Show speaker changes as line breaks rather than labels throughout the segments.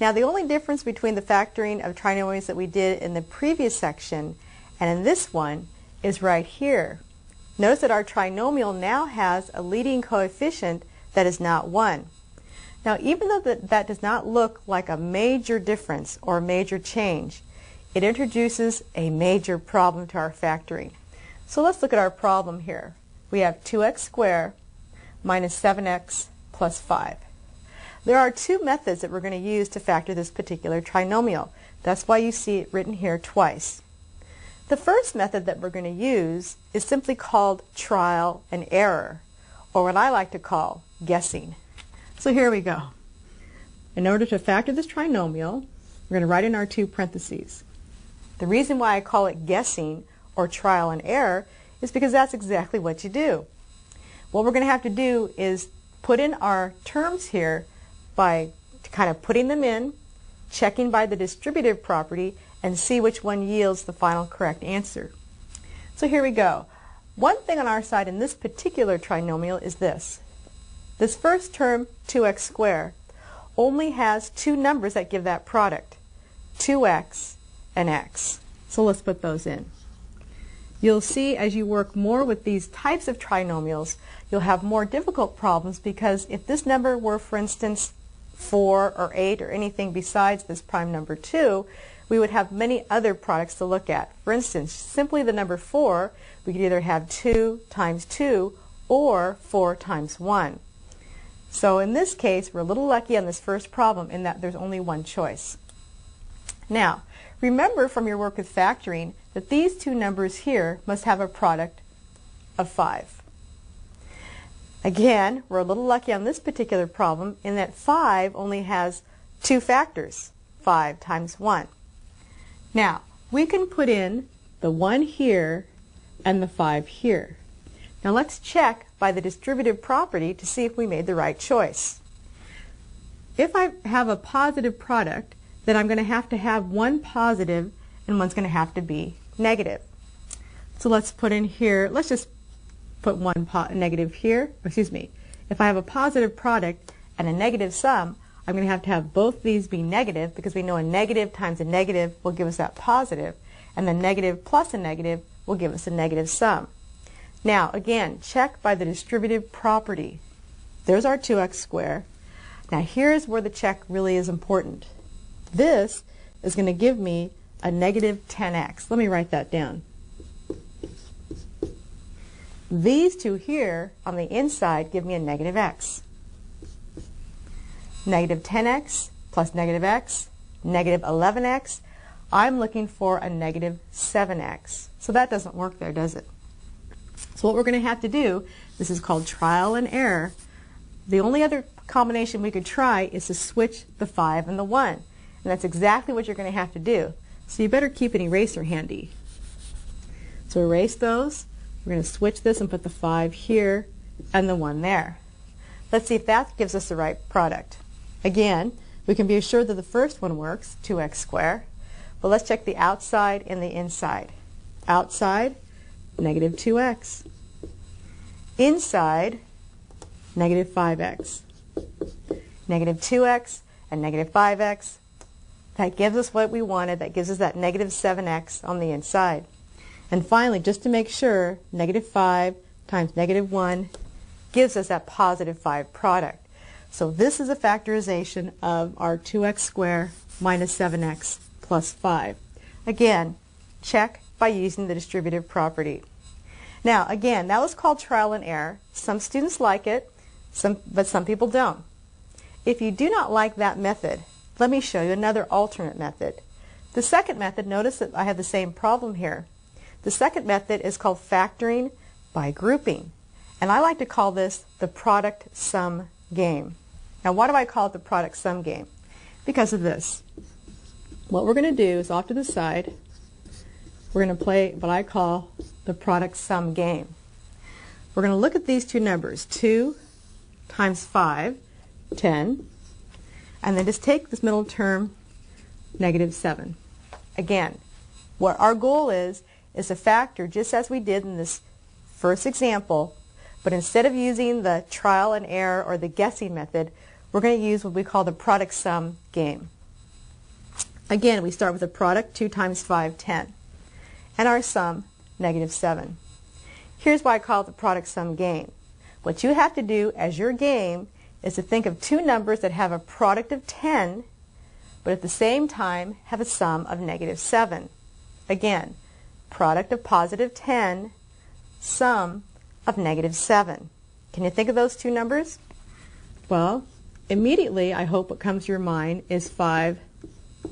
Now the only difference between the factoring of trinomials that we did in the previous section and in this one is right here. Notice that our trinomial now has a leading coefficient that is not 1. Now even though that does not look like a major difference or a major change, it introduces a major problem to our factoring. So let's look at our problem here. We have 2x squared minus 7x plus 5. There are two methods that we're going to use to factor this particular trinomial. That's why you see it written here twice. The first method that we're going to use is simply called trial and error, or what I like to call guessing. So here we go. In order to factor this trinomial, we're going to write in our two parentheses. The reason why I call it guessing or trial and error is because that's exactly what you do. What we're going to have to do is put in our terms here by kind of putting them in, checking by the distributive property, and see which one yields the final correct answer. So here we go. One thing on our side in this particular trinomial is this. This first term, 2x squared, only has two numbers that give that product, 2x and x. So let's put those in. You'll see as you work more with these types of trinomials, you'll have more difficult problems because if this number were, for instance, 4 or 8 or anything besides this prime number 2, we would have many other products to look at. For instance, simply the number 4, we could either have 2 times 2 or 4 times 1. So in this case, we're a little lucky on this first problem in that there's only one choice. Now, remember from your work with factoring that these two numbers here must have a product of 5. Again, we're a little lucky on this particular problem in that 5 only has two factors, 5 times 1. Now, we can put in the 1 here and the 5 here. Now let's check by the distributive property to see if we made the right choice. If I have a positive product, then I'm going to have one positive and one's going to have to be negative. So let's put in here, let's just put one negative here. Excuse me. If I have a positive product and a negative sum, I'm going to have both these be negative because we know a negative times a negative will give us that positive, and the negative plus a negative will give us a negative sum. Now again, check by the distributive property. There's our 2x squared. Now here's where the check really is important. This is going to give me a negative 10x. Let me write that down. These two here on the inside give me a negative x. Negative 10x plus negative x, negative 11x. I'm looking for a negative 7x. So that doesn't work there, does it? So what we're going to have to do, this is called trial and error. The only other combination we could try is to switch the 5 and the 1. And that's exactly what you're going to have to do. So you better keep an eraser handy. So erase those. We're going to switch this and put the 5 here and the 1 there. Let's see if that gives us the right product. Again, we can be assured that the first one works, 2x squared. But let's check the outside and the inside. Outside, negative 2x. Inside, negative 5x. Negative 2x and negative 5x. That gives us what we wanted. That gives us that negative 7x on the inside. And finally, just to make sure, negative 5 times negative 1 gives us that positive 5 product. So this is a factorization of our 2x squared minus 7x plus 5. Again, check by using the distributive property. Now, again, that was called trial and error. Some students like it, but some people don't. If you do not like that method, let me show you another alternate method. The second method, notice that I have the same problem here. The second method is called factoring by grouping. And I like to call this the product sum game. Now why do I call it the product sum game? Because of this. What we're going to do is off to the side, we're going to play what I call the product sum game. We're going to look at these two numbers, 2 times 5, 10, and then just take this middle term, negative 7. Again, what our goal is to factor just as we did in this first example, but instead of using the trial and error or the guessing method, we're going to use what we call the product sum game. Again, we start with a product, 2 times 5, 10. And our sum, -7. Here's why I call it the product sum game. What you have to do as your game is to think of two numbers that have a product of 10, but at the same time have a sum of -7. Again, product of positive 10, sum of -7. Can you think of those two numbers? Well, immediately I hope what comes to your mind is 5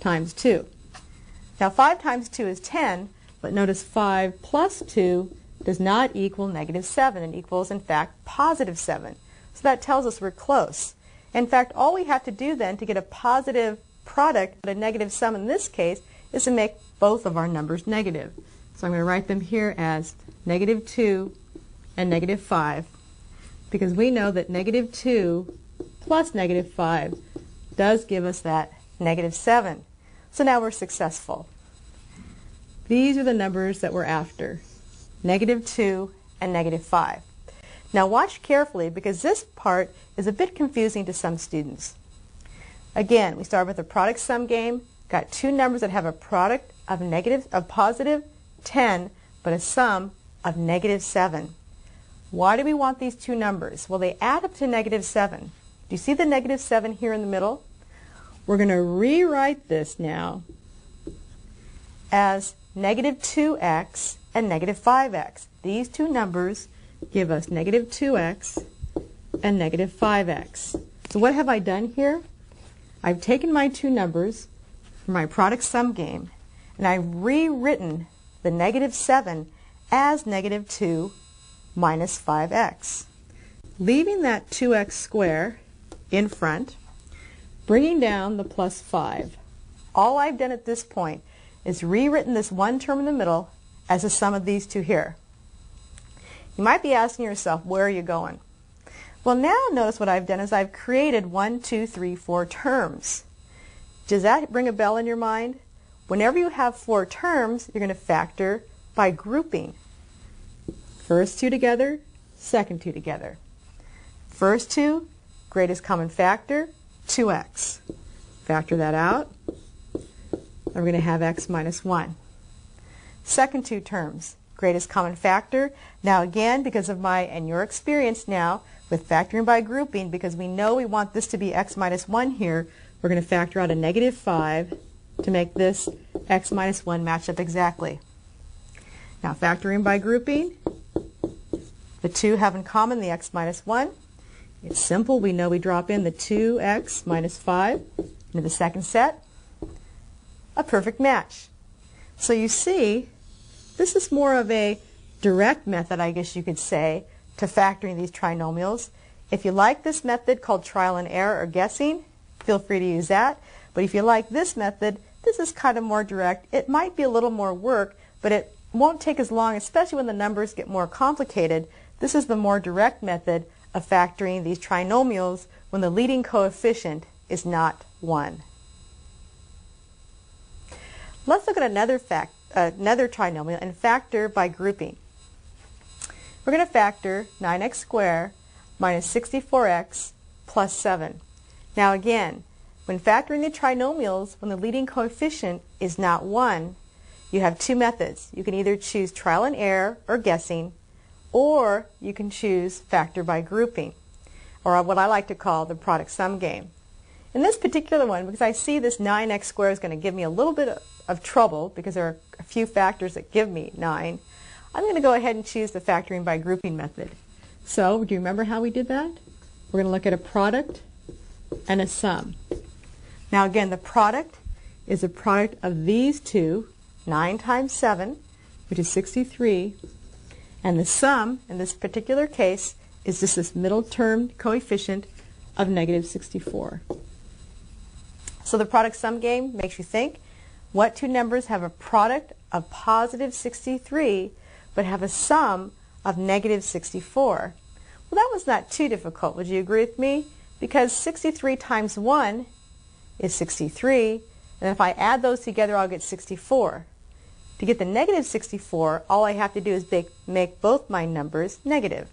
times 2. Now 5 times 2 is 10, but notice 5 plus 2 does not equal -7. It equals, in fact, positive 7. So that tells us we're close. In fact, all we have to do then to get a positive product, but a negative sum in this case, is to make both of our numbers negative. So I'm going to write them here as -2 and -5, because we know that -2 plus -5 does give us that -7. So now we're successful. These are the numbers that we're after, -2 and -5. Now watch carefully, because this part is a bit confusing to some students. Again, we start with a product sum game, got two numbers that have a product of positive 10, but a sum of -7. Why do we want these two numbers? Well, they add up to -7. Do you see the -7 here in the middle? We're going to rewrite this now as -2x and -5x. These two numbers give us -2x and -5x. So what have I done here? I've taken my two numbers from my product sum game, and I've rewritten the -7 as -2 minus 5x. Leaving that 2x square in front, bringing down the plus 5. All I've done at this point is rewritten this one term in the middle as a sum of these two here. You might be asking yourself, where are you going? Well, now notice what I've done is I've created 1, 2, 3, 4 terms. Does that ring a bell in your mind? Whenever you have 4 terms, you're going to factor by grouping. First two together, second two together. First two, greatest common factor, 2x. Factor that out, and we're going to have x minus 1. Second two terms, greatest common factor. Now again, because of my and your experience now with factoring by grouping, because we know we want this to be x minus 1 here, we're going to factor out a -5 to make this x minus 1 match up exactly. Now factoring by grouping, the two have in common the x minus 1. It's simple. We know we drop in the 2x minus 5 into the second set. A perfect match. So you see, this is more of a direct method, I guess you could say, to factoring these trinomials. If you like this method called trial and error or guessing, feel free to use that. But if you like this method, this is kind of more direct. It might be a little more work, but it won't take as long, especially when the numbers get more complicated. This is the more direct method of factoring these trinomials when the leading coefficient is not 1. Let's look at another trinomial and factor by grouping. We're going to factor 9x squared minus 64x plus 7. Now again, when factoring the trinomials when the leading coefficient is not 1, you have two methods. You can either choose trial and error or guessing, or you can choose factor by grouping, or what I like to call the product sum game. In this particular one, because I see this 9x squared is going to give me a little bit of trouble because there are a few factors that give me 9, I'm going to go ahead and choose the factoring by grouping method. So, do you remember how we did that? We're going to look at a product and a sum. Now again, the product is a product of these two, 9 times 7, which is 63, and the sum, in this particular case, is just this middle term coefficient of -64. So the product sum game makes you think, what two numbers have a product of positive 63 but have a sum of -64? Well, that was not too difficult. Would you agree with me? Because 63 times 1 is 63, and if I add those together, I'll get 64. To get the -64, all I have to do is make both my numbers negative.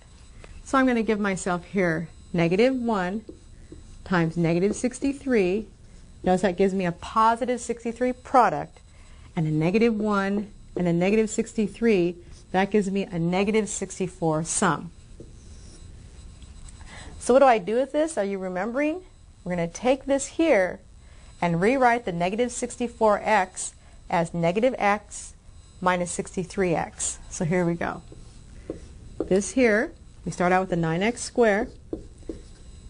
So I'm going to give myself here -1 times -63 Notice that gives me a positive 63 product, and a negative 1 and a negative 63, that gives me a negative 64 sum. So what do I do with this? Are you remembering? We're going to take this here and rewrite the negative 64x as negative x minus 63x. So here we go. This here, we start out with the 9x squared.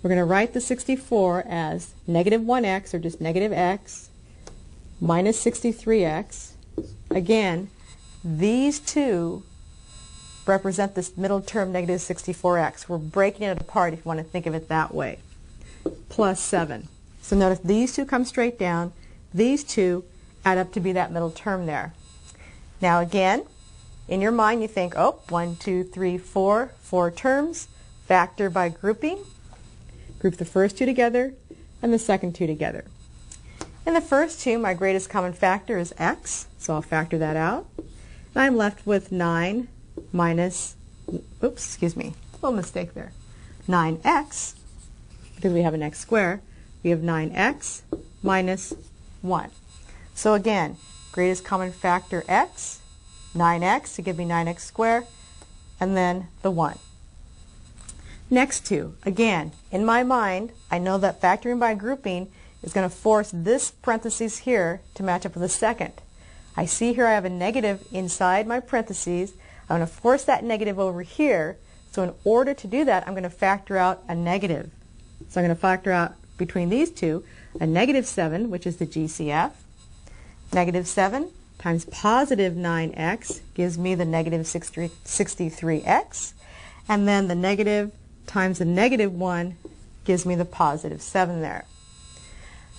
We're going to write the 64 as negative 1x, or just negative x, minus 63x. Again, these two represent this middle term, negative 64x. We're breaking it apart if you want to think of it that way. Plus 7. So notice these two come straight down. These two add up to be that middle term there. Now again, in your mind you think, oh, 1, 2, 3, 4, 4 terms. Factor by grouping. Group the first two together and the second two together. In the first two, my greatest common factor is x, so I'll factor that out. And I'm left with 9 minus, oops, excuse me, little mistake there, 9x, because we have an x squared, we have 9x minus 1. So again, greatest common factor x, 9x to give me 9x squared, and then the 1. Next two, again, in my mind, I know that factoring by grouping is going to force this parentheses here to match up with the second. I see here I have a negative inside my parentheses. I'm going to force that negative over here. So in order to do that, I'm going to factor out a negative. So I'm going to factor out between these two a negative 7, which is the GCF. Negative 7 times positive 9x gives me the negative 63x. And then the negative times the negative 1 gives me the positive 7 there.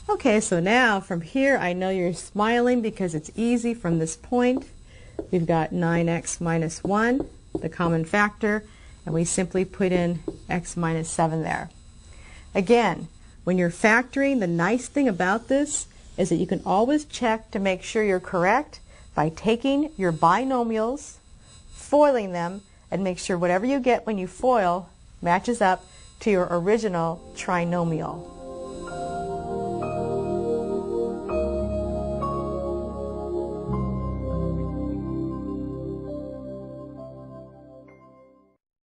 Okay, so now from here I know you're smiling because it's easy from this point. We've got 9x minus 1, the common factor, and we simply put in x minus 7 there. Again, when you're factoring, the nice thing about this is that you can always check to make sure you're correct by taking your binomials, foiling them, and make sure whatever you get when you foil matches up to your original trinomial.